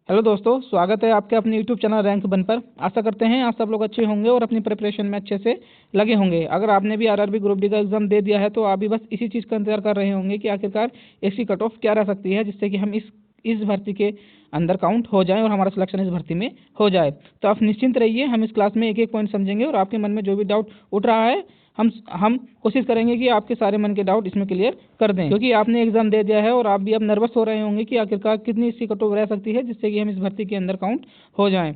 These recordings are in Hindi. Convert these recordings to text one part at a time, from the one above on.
हेलो दोस्तों, स्वागत है आपके अपने यूट्यूब चैनल रैंक वन पर। आशा करते हैं आप सब लोग अच्छे होंगे और अपनी प्रिपरेशन में अच्छे से लगे होंगे। अगर आपने भी आरआरबी ग्रुप डी का एग्जाम दे दिया है तो आप भी बस इसी चीज़ का इंतजार कर रहे होंगे कि आखिरकार इसकी कट ऑफ क्या रह सकती है, जिससे कि हम इस भर्ती के अंदर काउंट हो जाए और हमारा सिलेक्शन इस भर्ती में हो जाए। तो आप निश्चिंत रहिए, हम इस क्लास में एक एक पॉइंट समझेंगे और आपके मन में जो भी डाउट उठ रहा है हम कोशिश करेंगे कि आपके सारे मन के डाउट इसमें क्लियर कर दें, क्योंकि आपने एग्जाम दे दिया है और आप भी अब नर्वस हो रहे होंगे कि आखिरकार कितनी इसकी कट ऑफ रह सकती है, जिससे कि हम इस भर्ती के अंदर काउंट हो जाएं।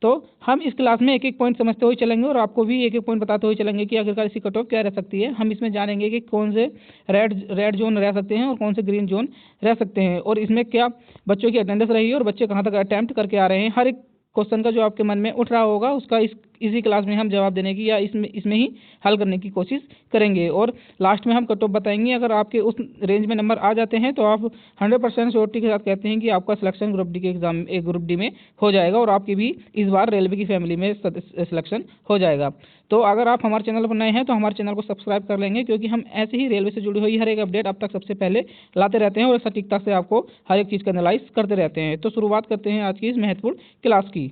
तो हम इस क्लास में एक एक पॉइंट समझते हुए चलेंगे और आपको भी एक एक पॉइंट बताते हुए चलेंगे कि आखिरकार इसकी कट ऑफ क्या रह सकती है। हम इसमें जानेंगे कि कौन से रेड जोन रह सकते हैं और कौन से ग्रीन जोन रह सकते हैं, और इसमें क्या बच्चों की अटेंडेंस रही है और बच्चे कहाँ तक अटैम्प्ट करके आ रहे हैं। हर एक क्वेश्चन का जो आपके मन में उठ रहा होगा उसका इसी क्लास में हम जवाब देने की या इसमें ही हल करने की कोशिश करेंगे। और लास्ट में हम कट ऑफ बताएंगे। अगर आपके उस रेंज में नंबर आ जाते हैं तो आप 100% श्योरिटी के साथ कहते हैं कि आपका सिलेक्शन ग्रुप डी के एग्जाम ग्रुप डी में हो जाएगा और आपकी भी इस बार रेलवे की फैमिली में सिलेक्शन हो जाएगा। तो अगर आप हमारे चैनल पर नए हैं तो हमारे चैनल को सब्सक्राइब कर लेंगे, क्योंकि हम ऐसे ही रेलवे से जुड़ी हुई हर एक अपडेट अब तक सबसे पहले लाते रहते हैं और सटीकता से आपको हर एक चीज़ का एनालाइज करते रहते हैं। तो शुरुआत करते हैं आज की इस महत्वपूर्ण क्लास की।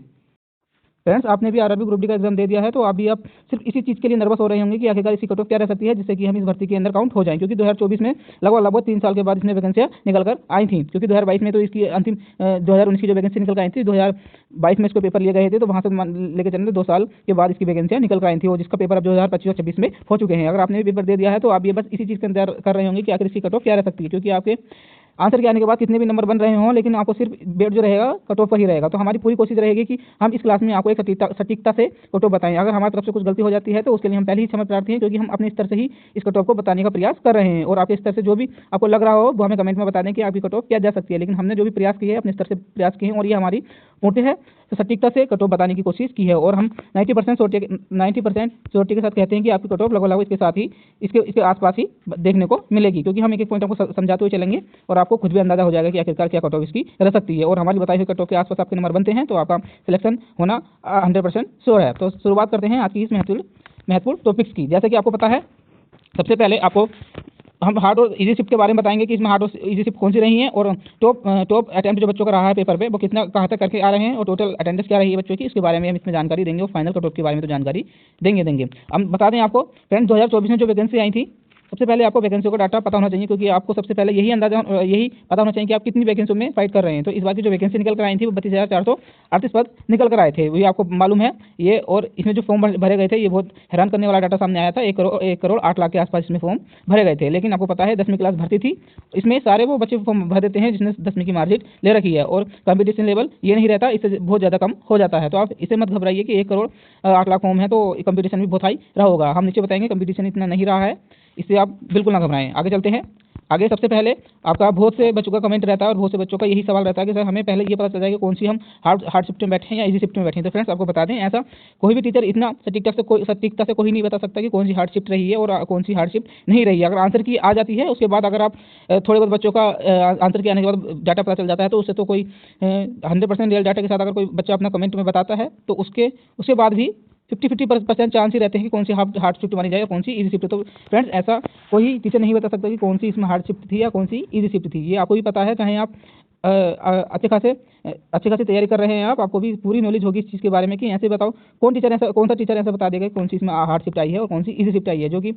फ्रेंड्स, आपने भी आरआरबी ग्रुप डी का एग्जाम दे दिया है तो अभी आप सिर्फ इसी चीज़ के लिए नर्वस हो रहे होंगे कि आखिरकार इसकी कट ऑफ क्या रह सकती है, जिससे कि हम इस भर्ती के अंदर काउंट हो जाएं। क्योंकि 2024 में लगभग 3 साल के बाद इसमें वैकेंसियाँ निकल कर आई थी, क्योंकि 2022 में तो इसकी अंतिम 2019 की जो वैकेंसी निकल कर आई थी, 2022 में इसको पेपर लिए गए थे, तो वहाँ से लेकर चलने 2 साल के बाद इसकी वैकेंसियाँ निकल कर आई थी और जिसका पेपर अब 2025 और 26 में हो चुके हैं। अगर आपने भी पेपर दे दिया है तो आप ये बस इसी चीज़ का इंतजार कर रहे होंगे कि आखिर इसकी कट ऑफ क्या रह सकती है, क्योंकि आपके आंसर के आने के बाद कितने भी नंबर बन रहे हों, लेकिन आपको सिर्फ बेट जो रहेगा कट ऑफ पर ही रहेगा। तो हमारी पूरी कोशिश रहेगी कि हम इस क्लास में आपको एक सटीकता से कट ऑफ बताएं। अगर हमारी तरफ से कुछ गलती हो जाती है तो उसके लिए हम पहले ही क्षमा प्रार्थी हैं, क्योंकि हम अपने स्तर से ही इस कट ऑफ को बताने का प्रयास कर रहे हैं। और आपके स्तर से जो भी आपको लग रहा हो वो हमें कमेंट में बता दें कि आपकी कट ऑफ क्या जा सकती है। लेकिन हमने जो भी प्रयास किए हैं अपने स्तर से प्रयास किए हैं और ये हमारी मोटे है तो सटीकता से कट ऑफ बताने की कोशिश की है। और हम 90% श्योरिटी के साथ कहते हैं कि आपकी कट ऑफ लगभग इसके साथ ही इसके आसपास ही देखने को मिलेगी, क्योंकि हम एक एक पॉइंट आपको समझाते हुए चलेंगे और आपको खुद भी अंदाजा हो जाएगा कि आखिरकार क्या कट ऑफ इसकी रह सकती है। और हमारी बताई हुई कट ऑफ के आसपास आपके नंबर बनते हैं तो आपका सिलेक्शन होना 100% श्योर है। तो शुरुआत करते हैं आज की इस महत्वपूर्ण टॉपिक्स की। जैसे कि आपको पता है, सबसे पहले आपको हम हार्ड और इजी शिफ्ट के बारे में बताएंगे कि इसमें हार्ड और इजी शिफ्ट कौन सी रही है, और टॉप अटेम्प्ट जो बच्चों का रहा है पेपर पे वो कितना कहाँ तक करके आ रहे हैं, और टोटल अटेंडेंस क्या रही है बच्चों की, इसके बारे में हम इसमें जानकारी देंगे। और फाइनल कट ऑफ के बारे में तो जानकारी देंगे। हम बता दें आपको फ्रेंड्स, 2024 में जो वैकेंसी आई थी, सबसे पहले आपको वैकेंसियों का डाटा पता होना चाहिए, क्योंकि आपको सबसे पहले यही पता होना चाहिए कि आप कितनी वैकेंसियों में फाइट कर रहे हैं। तो इस बार की जो वैकेंसी निकल कर आई थी वो 32,438 पद निकल कर आए थे, वही आपको मालूम है ये। और इसमें जो फॉर्म भरे गए थे ये बहुत हैरान करने वाला डाटा सामने आया था। 1 करोड़ 8 लाख के आसपास इसमें फॉर्म भरे गए थे। लेकिन आपको पता है 10वीं क्लास भर्ती थी, इसमें सारे वो बच्चे फॉर्म भर देते हैं जिसने 10वीं की मार्कशीट ले रखी है, और कंपटीशन लेवल ये नहीं रहता, इससे बहुत ज़्यादा कम हो जाता है। तो आप इसे मत घबराइए कि 1 करोड़ 8 लाख फॉर्म है तो कंपटीशन भी बहुत हाई रहा होगा। हम नीचे बताएंगे कंपटीशन इतना नहीं रहा है, इससे आप बिल्कुल ना घबराएं। आगे चलते हैं। आगे सबसे पहले आपका बहुत से बच्चों का कमेंट रहता है और बहुत से बच्चों का यही सवाल रहता है कि सर हमें पहले ये पता चल जाए कि कौन सी हम हार्ड शिफ्ट में बैठे हैं या इजी शिफ्ट में बैठे हैं। तो फ्रेंड्स, आपको बता दें, ऐसा कोई भी टीचर इतना सटीकता से कोई नहीं बता सकता कि कौन सी हार्ड शिफ्ट रही है और कौन सी हार्ड शिफ्ट नहीं रही है। अगर आंसर की आ जाती है उसके बाद अगर आप थोड़े बहुत बच्चों का आंसर के आने के बाद डाटा पता चल जाता है तो उससे तो कोई 100% रियल डाटा के साथ अगर कोई बच्चा अपना कमेंट में बताता है तो उसके बाद भी 50% चांस ही रहते हैं कि कौन सी हार्ड शिफ्ट मानी जाए, कौन सी इजी शिफ्ट। तो फ्रेंड्स, ऐसा कोई टीचर नहीं बता सकता कि कौन सी इसमें हार्ड शिफ्ट थी या कौन सी इजी शिफ्ट थी। ये आपको भी पता है, चाहे आप अच्छे खासे तैयारी कर रहे हैं, आपको भी पूरी नॉलेज होगी इस चीज़ के बारे में कि ऐसे बताओ कौन सा टीचर ऐसा बता देगा कौन सी इसमें हार्ड शिफ्ट आई है और कौन सी इजी शिफ्ट आई है। जो कि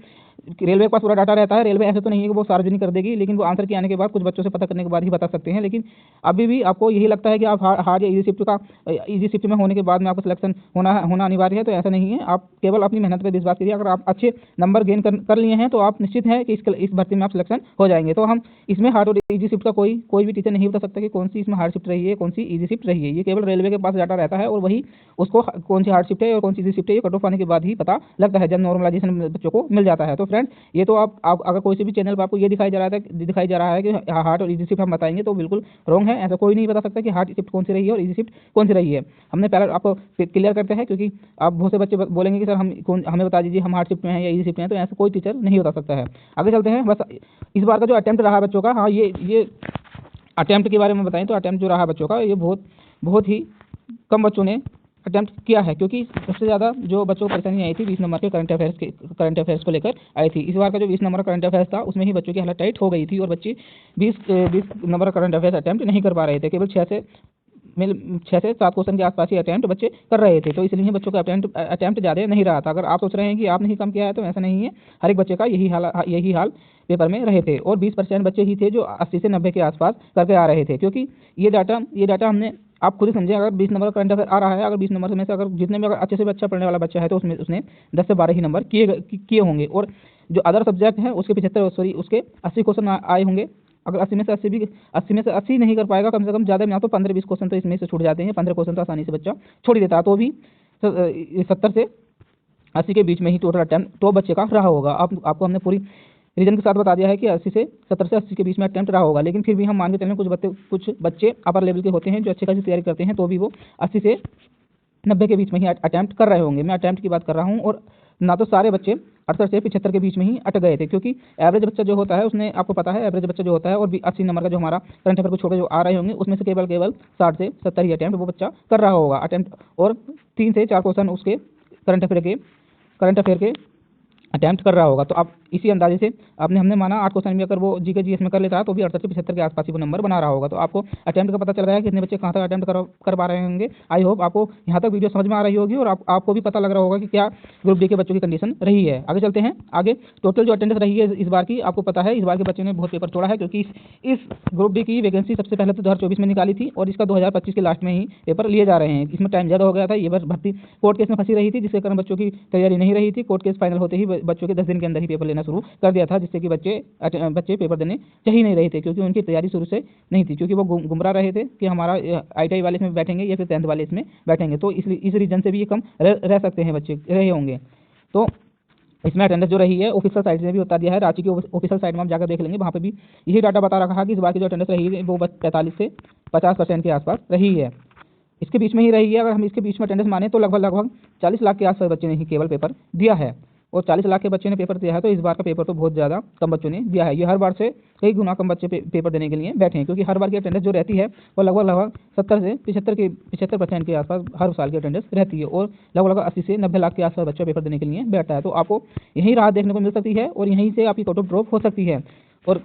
रेलवे के पास पूरा डाटा रहता है। रेलवे ऐसे तो नहीं है कि वो सार्वजनिक कर देगी, लेकिन वो आंसर के आने के बाद कुछ बच्चों से पता करने के बाद ही बता सकते हैं। लेकिन अभी भी आपको यही लगता है कि आप हार्ड या इजी शिफ्ट में होने के बाद में आपको सिलेक्शन होना अनिवार्य है, तो ऐसा नहीं है। आप केवल अपनी मेहनत पर विश्वास करिए। अगर आप अच्छे नंबर गेन कर लिए हैं तो आप निश्चित है कि इस भर्ती में आप सिलेक्शन हो जाएंगे। तो हम इसमें हार्ड और इजी शिफ्ट का कोई भी टीचर नहीं बता सकता कि कौन सी इसमें हार्ड शिफ्ट रही है, कौन सी इजी शिफ्ट रही है। ये केवल रेलवे के पास डाटा रहता है और वही उसको कौन सी हार्ड शिफ्ट है और कौन सी इजी शिफ्ट है ये कट ऑफ आने के बाद ही पता लगता है, जब नॉर्मलाइजेशन बच्चों को मिल जाता है। तो फ्रेंड्स, ये तो आप अगर कोई से भी चैनल पर आपको ये दिखाई जा रहा है कि हार्ड और इजी शिफ्ट हम बताएंगे तो बिल्कुल रॉन्ग है। ऐसा कोई नहीं बता सकता कि हार्ड शिफ्ट कौन सी रही है और इजी शिफ्ट कौन सी रही है। हमने पहले आपको क्लियर करते हैं, क्योंकि आप बहुत से बच्चे बोलेंगे कि सर हमें बता दीजिए हम हार्ड शिफ्ट में हैं या इजी शिफ्ट में हैं, तो ऐसा कोई टीचर नहीं बता सकता है। आगे चलते हैं। बस इस बार का जो अटेम्प्ट रहा बच्चों का, हाँ ये अटेम्प्ट के बारे में बताएं तो अटेम्प्ट जो रहा बच्चों का ये बहुत ही कम बच्चों ने अटेम्प्ट किया है, क्योंकि सबसे ज़्यादा जो बच्चों को परेशानी आई थी 20 नंबर के करंट अफेयर्स को लेकर आई थी। इस बार का जो 20 नंबर का करंट अफेयर्स था उसमें ही बच्चों की हालत टाइट हो गई थी और बच्चे 20 नंबर का करंट अफेयर्स अटेम्प्ट नहीं कर पा रहे थे। केवल 6 से मिल 6 से 7 क्वेश्चन के आसपास ही अटेम्प्ट बच्चे कर रहे थे, तो इसलिए बच्चों का अटेम्प्ट ज़्यादा नहीं रहा था। अगर आप सोच रहे हैं कि आपने ही कम किया है तो ऐसा नहीं है, हर एक बच्चे का यही हाल पेपर में रहे थे और 20% बच्चे ही थे जो 80 से 90 के आसपास करके आ रहे थे। क्योंकि ये डाटा हमने, आप खुद ही समझे, अगर 20 नंबर का करंट अफेयर आ रहा है, अगर 20 नंबर में से अगर जितने में अगर अच्छे से अच्छा पढ़ने वाला बच्चा है तो उसने 10 से 12 ही नंबर किए होंगे, और जो अदर सब्जेक्ट हैं उसके 80 क्वेश्चन आए होंगे। अगर 80 में से 80 नहीं कर पाएगा, कम से कम ज़्यादा में तो 15-20 क्वेश्चन तो इसमें से छूट जाते हैं। 15 क्वेश्चन तो आसानी से बच्चा छोड़ ही देता है, तो भी 70 से 80 के बीच में ही टोटल अटेम्प्ट तो बच्चे का रहा होगा। आपको हमने पूरी रीजन के साथ बता दिया है कि 70 से 80 के बीच में अटेम्प्ट रहा होगा, लेकिन फिर भी हम मान के चलें कुछ बच्चे अपर लेवल के होते हैं जो अच्छे खासी तैयारी करते हैं, तो भी वो 80 से 90 के बीच में ही अटेम्प्ट कर रहे होंगे। मैं अटेम्प्ट की बात कर रहा हूँ, और ना तो सारे बच्चे 68 से 75 के बीच में ही अटक गए थे, क्योंकि एवरेज बच्चा जो होता है उसने, आपको पता है एवरेज बच्चा जो होता है और 80 नंबर का जो हमारा करंट अफेयर को छोड़ जो आ रहे होंगे उसमें से केवल 60 से 70 ही अटेम्प्ट वो बच्चा कर रहा होगा अटेम्प्ट, और 3 से 4 क्वेश्चन उसके करंट अफेयर के अटेम्प्ट कर रहा होगा। तो आप इसी अंदाजे से हमने माना 8 क्वेश्चन भी अगर वो जीके जीएस में कर लेता है तो भी 68 से 75 के आसपास ही वो नंबर बना रहा होगा। तो आपको अटेम्प्ट का पता चल रहा है कि कितने बच्चे कहाँ तक अटेम्प्ट कर पा रहे होंगे। आई होप आपको यहाँ तक वीडियो समझ में आ रही होगी और आपको भी पता लग रहा होगा कि क्या ग्रुप डी के बच्चों की कंडीशन रही है। आगे चलते हैं। आगे टोटल जो अटेंडेंस रही है इस बार की, आपको पता है इस बार के बच्चों ने बहुत पेपर छोड़ा है, क्योंकि इस ग्रुप डी की वैकेंसी सबसे पहले तो 2024 में निकाली थी और इसका 2025 के लास्ट में ही पेपर लिए जा रहे हैं। इसमें टाइम ज़्यादा हो गया था, ये बस भर्ती कोर्ट केस में फंसी रही थी, जिसके कारण बच्चों की तैयारी नहीं रही थी। कोर्ट केस फाइनल होते ही बच्चों के 10 दिन के अंदर ही पेपर लेना शुरू कर दिया था, जिससे कि बच्चे पेपर देने चाह ही नहीं रहे थे, क्योंकि उनकी तैयारी शुरू से नहीं थी, क्योंकि वो गुमराह रहे थे कि हमारा ITI वाले इसमें बैठेंगे या फिर 10th वाले इसमें बैठेंगे। तो इस रीजन से भी ये कम रह सकते हैं, बच्चे रहे होंगे। तो इसमें अटेंडेंस जो रही है ऑफिशियल साइट से भी बता दिया है, रांची की ऑफिशियल साइट में आप जाकर देख लेंगे, वहाँ पे भी यही डाटा बता रखा है कि इस बार की जो अटेंडेंस रही है वो 45 से 50% के आसपास रही है। इसके बीच में ही रही है। अगर हम इसके बीच में अटेंडेंस माने तो लगभग 40 लाख के आसपास बच्चे ने ही केवल पेपर दिया है, और 40 लाख के बच्चे ने पेपर दिया है, तो इस बार का पेपर तो बहुत ज़्यादा कम बच्चों ने दिया है। ये हर बार से कई गुना कम बच्चे पेपर देने के लिए बैठे हैं, क्योंकि हर बार की अटेंडेंस जो रहती है वो लगभग 70 से 75% के आसपास हर साल की अटेंडेंस रहती है, और लगभग 80 से 90 लाख के आसपास बच्चा पेपर देने के लिए बैठा है। तो आपको यही राहत देखने को मिल सकती है, और यहीं से आपकी कट ऑफ ड्रॉप हो सकती है, और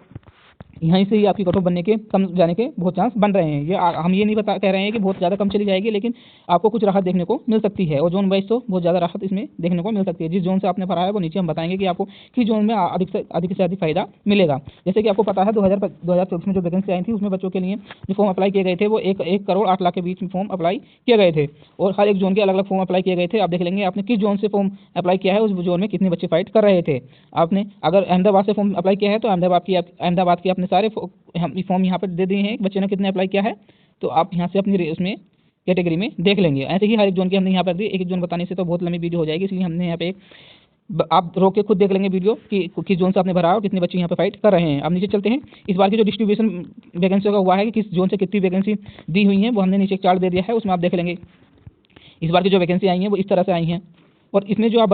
यहीं से ही आपकी कट ऑफ बनने के कम जाने के बहुत चांस बन रहे हैं। ये हम ये नहीं कह रहे हैं कि बहुत ज़्यादा कम चली जाएगी, लेकिन आपको कुछ राहत देखने को मिल सकती है, और जोन वाइज तो बहुत ज़्यादा राहत इसमें देखने को मिल सकती है। जिस जोन से आपने भरा है वो नीचे हम बताएंगे कि आपको किस जोन में अधिक से अधिक फायदा मिलेगा। जैसे कि आपको पता है 2024 में जो वैकेंसी आई थी उसमें बच्चों के लिए जो फॉर्म अप्लाई किए गए थे वो 1 करोड़ 8 लाख के बीच में फॉर्म अप्लाई किए गए थे, और हर एक जोन के अलग अलग फॉर्म अप्लाई किए गए थे। आप देख लेंगे आपने किस जोन से फॉर्म अप्लाई किया है, उस जोन में कितने बच्चे फाइट कर रहे थे। आपने अगर अहमदाबाद से फॉर्म अप्लाई किया है तो अहमदाबाद की अपने सारे फॉर्म यहाँ पर दे दिए हैं बच्चे ने कितने अप्लाई किया है, तो आप यहाँ से अपनी उसमें कैटेगरी में देख लेंगे। ऐसे ही हर एक जोन की हमने यहाँ पर दी। एक जोन बताने से तो बहुत लंबी वीडियो हो जाएगी, इसलिए हमने यहाँ पे आप रोक के खुद देख लेंगे वीडियो कि किस जोन से आपने भरा और कितने बच्चे यहाँ पे फाइट कर रहे हैं। अब नीचे चलते हैं। इस बार की जो डिस्ट्रीब्यूशन वैकेंसी का हुआ है कि किस जोन से कितनी वैकेंसी दी हुई है वो हमने नीचे चार्ट दे दिया है, उसमें आप देख लेंगे। इस बार की जो वैकेंसी आई है वो इस तरह से आई हैं, और इसमें जो आप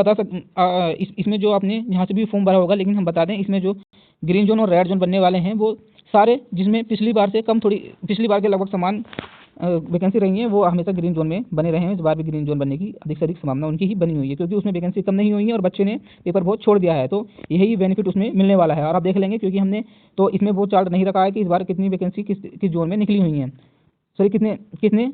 इसमें जो आपने यहाँ से भी फॉर्म भरा होगा, लेकिन हम बता दें इसमें जो ग्रीन जोन और रेड जोन बनने वाले हैं वो सारे, जिसमें पिछली बार से कम थोड़ी, पिछली बार के लगभग समान वैकेंसी रही है, वो हमेशा ग्रीन जोन में बने रहे हैं। इस बार भी ग्रीन जोन बनने की अधिक से अधिक संभावना उनकी ही बनी हुई है, क्योंकि उसमें वैकेंसी कम नहीं हुई है और बच्चे ने पेपर बहुत छोड़ दिया है, तो यही बेनिफिट उसमें मिलने वाला है। और आप देख लेंगे, क्योंकि हमने तो इसमें वो चार्ट नहीं रखा है कि इस बार कितनी वैकेंसी किस जोन में निकली हुई है, सॉरी कितनी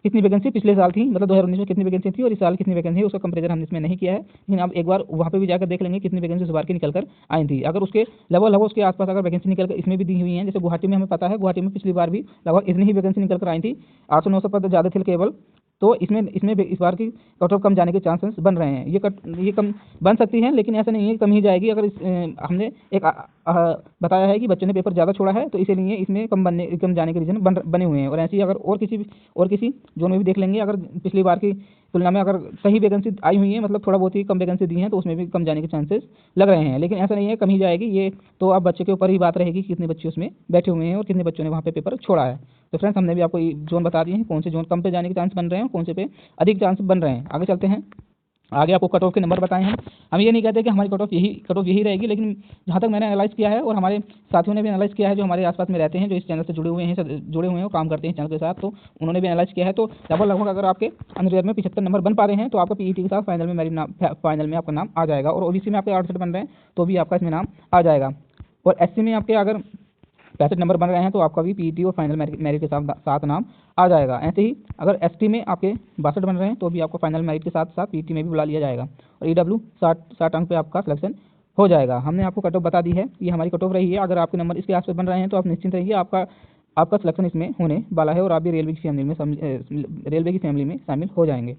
वैकेंसी पिछले साल थी, मतलब 2019 में कितनी वैकेंसी थी और इस साल कितनी वैकेंसी है, उसका कंपैरिजन हमने इसमें नहीं किया है। लेकिन आप एक बार वहाँ पे भी जाकर देख लेंगे कितनी वैकेंसी इस बार की निकल कर आई थी। अगर उसके लगभग उसके आसपास अगर वैकेंसी निकल कर इसमें भी दी हुई है, जैसे गुवाहाटी में हमें पता है, गुवाहाटी में पिछली बार भी लगभग इतनी ही वैकेंसी निकल कर आई थी, 800-900 पद ज़्यादा थे केवल। तो इसमें इस बार की कट ऑफ कम जाने के चांसेस बन रहे हैं। ये कम बन सकती है, लेकिन ऐसा नहीं है कम ही जाएगी। अगर हमने एक बताया है कि बच्चों ने पेपर ज़्यादा छोड़ा है, तो इसीलिए इसमें कम जाने के रीजन बने हुए हैं। और ऐसे ही अगर और किसी जोन में भी देख लेंगे, अगर पिछली बार की तुलना में अगर सही वैकेंसी आई हुई है, मतलब थोड़ा बहुत ही कम वैकेंसी दी है, तो उसमें भी कम जाने के चांसेस लग रहे हैं। लेकिन ऐसा नहीं है कम ही जाएगी, ये तो आप बच्चे के ऊपर ही बात रहेगी कि कितने बच्चे उसमें बैठे हुए हैं और कितने बच्चों ने वहाँ पे पेपर छोड़ा है। तो फ्रेंड्स, हमने भी आपको जोन बता दिए हैं, कौन से जोन कम पे जाने के चांस बन रहे हैं और कौन से पे अधिक चांस बन रहे हैं। आगे चलते हैं। आगे आपको कट ऑफ के नंबर बताए हैं। हम ये नहीं कहते कि हमारी कट ऑफ यही रहेगी, लेकिन जहाँ तक मैंने एनालाइज किया है और हमारे साथियों ने भी एनालाइज किया है, जो हमारे आसपास में रहते हैं, जो इस चैनल से जुड़े हुए हैं और काम करते हैं चैनल के साथ, तो उन्होंने भी एनालाइज किया है। तो लगभग अगर आपके अनरियर में 75 नंबर बन पा रहे हैं, तो आपका PET के साथ फाइनल में आपका नाम आ जाएगा। और OBC में आपके 68 बन रहे हैं, तो भी आपका इसमें नाम आ जाएगा। और SC में आपके अगर 65 नंबर बन रहे हैं तो आपका भी पीईटी और फाइनल मेरिट के साथ नाम आ जाएगा। ऐसे ही अगर एसटी में आपके 62 बन रहे हैं तो भी आपको फाइनल मेरिट के साथ साथ पीईटी में भी बुला लिया जाएगा और ईडब्ल्यू 60 अंक पे आपका सिलेक्शन हो जाएगा। हमने आपको कट ऑफ बता दी है, ये हमारी कट ऑफ रही है। अगर आपके नंबर इसके आसपास बन रहे हैं तो आप निश्चिंत रहिए, आपका सिलेक्शन इसमें होने वाला है और आप भी रेलवे की फैमिली में शामिल हो जाएंगे।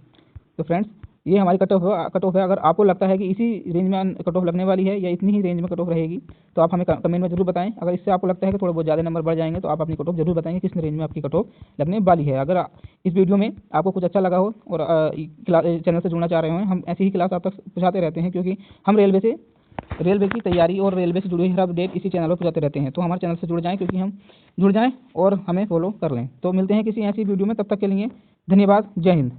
तो फ्रेंड्स, ये हमारी कट ऑफ है। अगर आपको लगता है कि इसी रेंज में कट ऑफ लगने वाली है या इतनी ही रेंज में कट ऑफ रहेगी तो आप हमें कमेंट में जरूर बताएं। अगर इससे आपको लगता है कि थोड़ा बहुत ज़्यादा नंबर बढ़ जाएंगे तो आप अपनी कट ऑफ जरूर बताएंगे किस रेंज में आपकी कट ऑफ लगने वाली है। अगर इस वीडियो में आपको कुछ अच्छा लगा हो और चैनल से जुड़ना चाह रहे हो, हम ऐसी ही क्लास आप तक पहुँचाते रहते हैं क्योंकि हम रेलवे की तैयारी और रेलवे से जुड़ी हर अपडेट इसी चैनल पर पहुँचाते रहते हैं। तो हमारे चैनल से जुड़ जाएं और हमें फॉलो कर लें। तो मिलते हैं किसी ऐसी वीडियो में, तब तक के लिए धन्यवाद। जय हिंद।